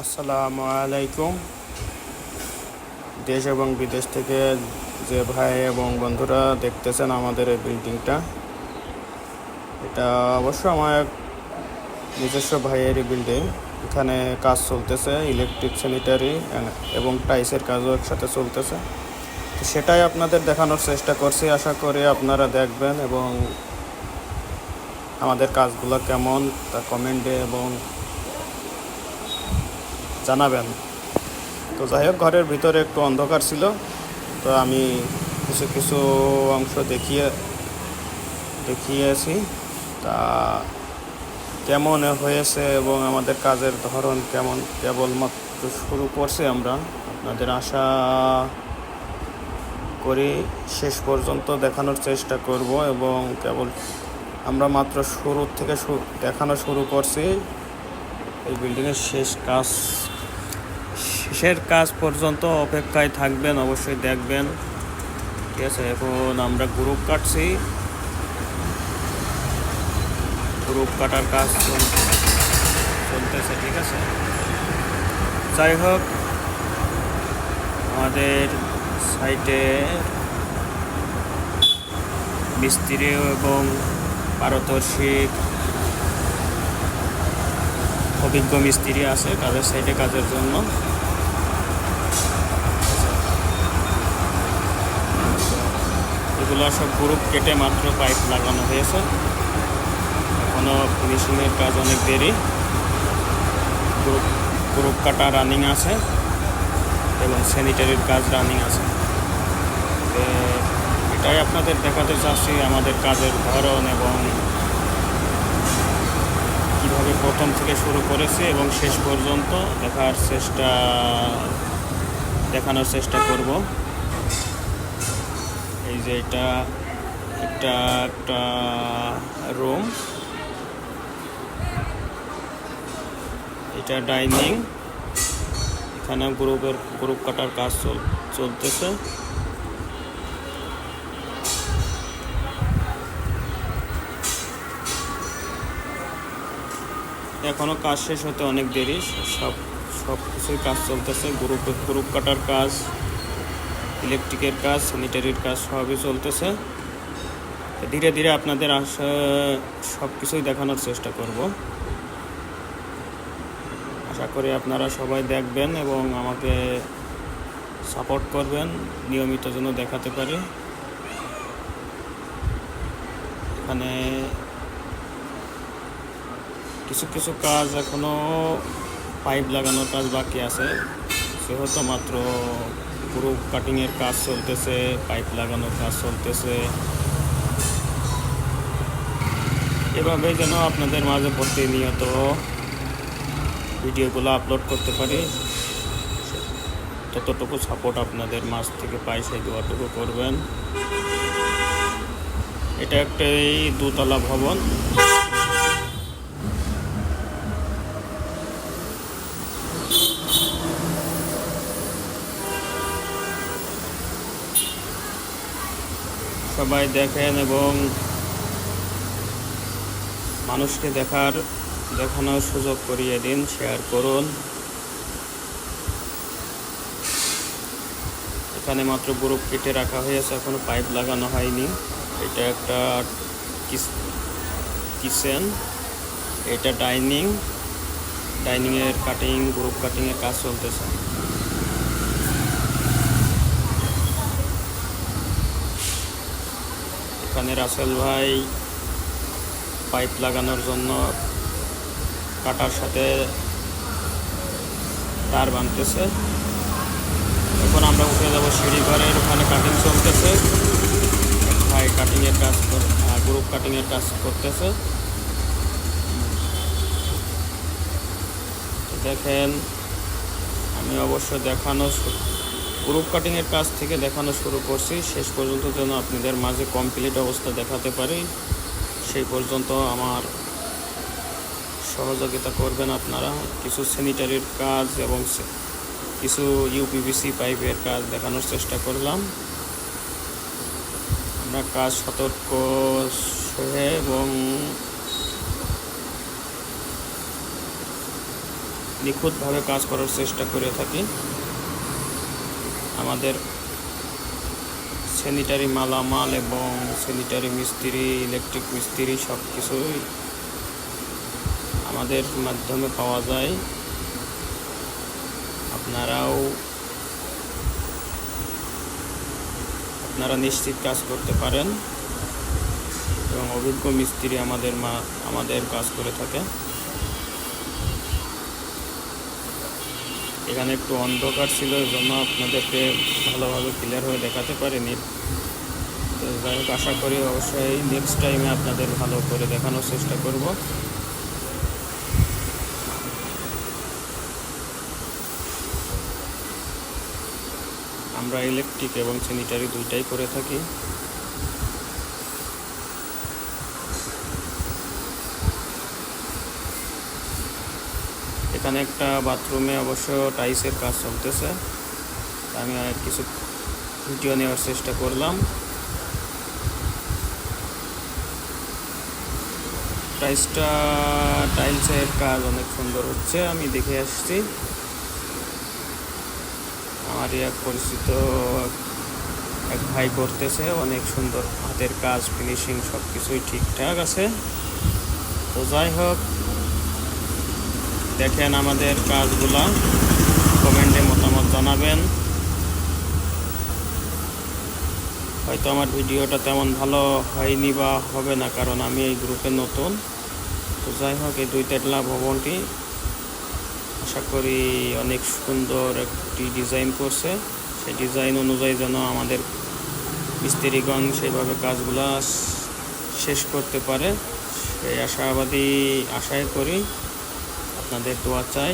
আসসালামু আলাইকুম। দেশ এবং বিদেশ থেকে যে ভাই এবং বন্ধুরা দেখতেছেন আমাদের এই বিল্ডিংটা, এটা অবশ্য আমার নিজস্ব ভাইয়েরই বিল্ডিং। এখানে কাজ চলতেছে, ইলেকট্রিক, স্যানিটারি এবং টাইলসের কাজও একসাথে চলতেছে। তো সেটাই আপনাদের দেখানোর চেষ্টা করছি। আশা করি আপনারা দেখবেন এবং আমাদের কাজগুলো কেমন তা কমেন্টে এবং জানাবেন। তো যাই হোক, ঘরের ভিতরে একটু অন্ধকার ছিল, তো আমি কিছু কিছু অংশ দেখিয়েছি। তা কেমন হয়েছে এবং আমাদের কাজের ধরন কেমন, কেবলমাত্র শুরু করছি আমরা। আপনাদের আশা করি শেষ পর্যন্ত দেখানোর চেষ্টা করব এবং কেবল আমরা মাত্র শুরু থেকে দেখানো শুরু করছি। এই বিল্ডিংয়ের শেষের কাজ পর্যন্ত অপেক্ষায় থাকবেন, অবশ্যই দেখবেন। ঠিক আছে, এখন আমরা গ্রুপ কাটছি, গ্রুপ কাটার কাজ চলতেছে। ঠিক আছে, যাই হোক, আমাদের সাইটে মিস্ত্রি এবং পারদর্শী অভিজ্ঞ মিস্ত্রি আছে তাদের সাইটে কাজের জন্য। এগুলো সব গ্রুপ কেটে মাত্র পাইপ লাগানো হয়েছে, এখনও ফিনিশিংয়ের কাজ অনেক দেরি। গ্রুপ কাটা রানিং আছে এবং স্যানিটারির কাজ রানিং আছে। এটাই আপনাদের দেখাতে চাচ্ছি আমাদের কাজের ধরন এবং কীভাবে প্রথম থেকে শুরু করেছি এবং শেষ পর্যন্ত দেখানোর চেষ্টা করব। এই যে এটা একটা রুম, এটা ডাইনিং, এখানে গ্রুপ কাটার কাজ চলতেছে। এখনও কাজ শেষ হতে অনেক দেরি, সব কিছুই কাজ চলতেছে। গ্রুপ কাটার কাজ, ইলেকট্রিকের কাজ, স্যানিটারির কাজ সবই চলতেছে। ধীরে ধীরে আপনাদের সব কিছুই দেখানোর চেষ্টা করব। আশা করি আপনারা সবাই দেখবেন এবং আমাকে সাপোর্ট করবেন, নিয়মিত যেন দেখাতে পারি। এখানে কিছু কাজ এখনও পাইপ লাগানোর কাজ বাকি আছে, সেহেতু মাত্র গ্রুপ কাটিংয়ের কাজ চলতেছে, পাইপ লাগানোর কাজ চলতেছে। এভাবে যেন আপনাদের মাঝে প্রতিনিয়ত ভিডিওগুলো আপলোড করতে পারি, ততটুকু সাপোর্ট আপনাদের মাঝ থেকে পাই, সেই দোয়াটুকু করবেন। এটা একটা দোতলা ভবন। সবাই দেখেন এবং মানুষকে দেখানোর সুযোগ করিয়ে দিন, শেয়ার করুন। এখানে মাত্র গ্রুপ কেটে রাখা হয়েছে, এখনো পাইপ লাগানো হয়নি। এটা একটা কিচেন, এটা ডাইনিংয়ের গ্রুপ কাটিংয়ের কাজ চলতেছে। এখানে রাসেল ভাই পাইপ লাগানোর জন্য কাটার সাথে তার বাঁধতেছে। এখন আমরা উঠে যাব সিঁড়ি ঘরের, ওখানে কাটিং চলতেছে। ভাই গ্রুপ কাটিংয়ের কাজ করতেছে। দেখেন, আমি অবশ্য গ্রুপ কাটিংয়ের কাজ থেকে দেখানো শুরু করছি। শেষ পর্যন্ত যেন আপনাদের মাঝে কমপ্লিট অবস্থা দেখাতে পারি, সেই পর্যন্ত আমার সহযোগিতা করবেন আপনারা। কিছু স্যানিটারির কাজ এবং কিছু ইউপিভিসি পাইপের কাজ দেখানোর চেষ্টা করলাম। আমরা কাজ সতর্ক সহে এবং নিখুঁতভাবে কাজ করার চেষ্টা করে থাকি। আমাদের স্যানিটারি মালামাল এবং স্যানিটারি মিস্ত্রি, ইলেকট্রিক মিস্ত্রি সব কিছুই আমাদের মাধ্যমে পাওয়া যায়। আপনারা নিশ্চিত কাজ করতে পারেন এবং অভিজ্ঞ মিস্ত্রি আমাদের কাজ করে থাকে। এখানে একটু অন্ধকার ছিল, এই জন্য আপনাদেরকে ভালোভাবে ক্লিয়ার হয়ে দেখাতে পারিনি। তো যাই হোক, আশা করি অবশ্যই নেক্সট টাইমে আপনাদের ভালো করে দেখানোর চেষ্টা করব। আমরা ইলেকট্রিক এবং স্যানিটারি দুইটাই করে থাকি। এখানে একটা বাথরুমে অবশ্য টাইলসের কাজ চলতেছে, আমি কিছু ভিডিও নেওয়ার চেষ্টা করলাম। টাইলসের কাজ অনেক সুন্দর হচ্ছে, আমি দেখে আসছি। আমারই এক পরিচিত এক ভাই করতেছে, অনেক সুন্দর হাতের কাজ, ফিনিশিং সব কিছুই ঠিকঠাক আছে। তো যাই হোক, দেখেন আমাদের কাজগুলা, কমেন্টে মতামত জানাবেন। হয়তো আমার ভিডিওটা তেমন ভালো হয়নি বা হবে না, কারণ আমি এই গ্রুপে নতুন। তো যাই হোক, এই 2 তলা ভবনটি আশা করি অনেক সুন্দর একটি ডিজাইন করছে। সেই ডিজাইন অনুযায়ী যেন আমাদের মিস্ত্রিগণ সেইভাবে কাজগুলা শেষ করতে পারে, সেই আশায় করি। আপনাদের দোয়া চাই।